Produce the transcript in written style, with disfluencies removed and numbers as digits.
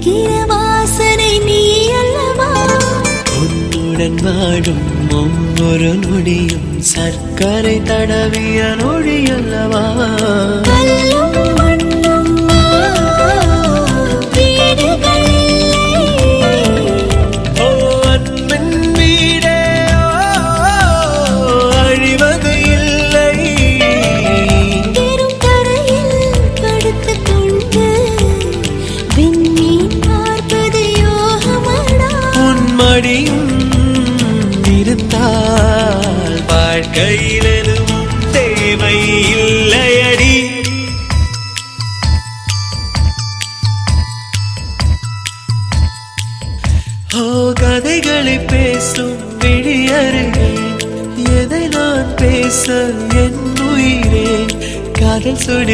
வருகிற வாசனை நீ அல்லவா உன்னுடன் வாடும் ஒவ்வொரு நொடியும் சர்க்கரை தடவிய நொடி அல்லவா கல்லும் மண்ணும் வீடுகள் ஓ அன்பின் வீடே அழிவது இல்லை வெறும் தரையில் படுத்துக் கொண்டு விண்மீன் பார்ப்பது யோகமடா உன் மடியும் இருந்தால் வாழ்க்கையில் எதுவும் தேவை இல்லையடி ஓ கதைகளை பேசும் விழியருகே எதை நான் பேச என் உயிரே காதல் சுடி